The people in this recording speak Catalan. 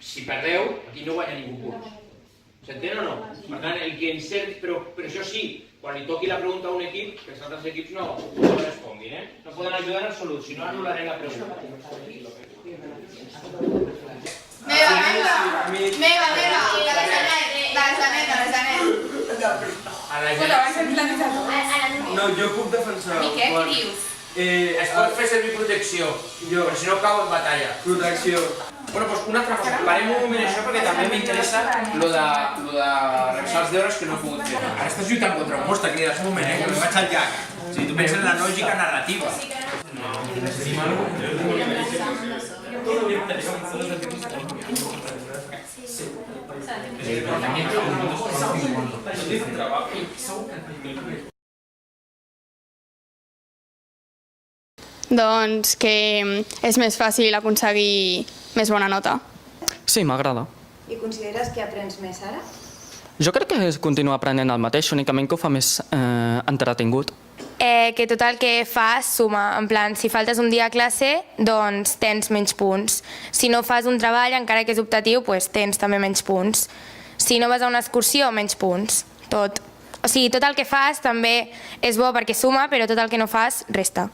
si perdeu, aquí no guanya ningú punts. S'entén o no? Per tant, el que encerti... Però això sí, quan li toqui la pregunta a un equip, que els altres equips no responguin, no poden ajudar en absolut, si no anul·larem la pregunta. Meva, la Janet. No, jo puc defensar... Miquel, què dius? Es pot fer servir protecció, però si no cau en batalla. Protecció. Bueno, doncs una altra cosa, parem un moment això perquè també m'interessa lo de revisar els deures que no he pogut fer. Ara estàs lluitant contra un monstre, crides un moment, que em vaig al llac. O sigui, tu penses en la lògica narrativa. Doncs que és més fàcil aconseguir més bona nota. Sí, m'agrada. I consideres que aprens més ara? Jo crec que continuar aprenent el mateix, únicament que ho fa més entretingut. Que tot el que fas suma, en plan, si faltes un dia a classe, doncs tens menys punts. Si no fas un treball, encara que és optatiu, doncs tens també menys punts. Si no vas a una excursió, menys punts, tot. O sigui, tot el que fas també és bo perquè suma, però tot el que no fas, resta.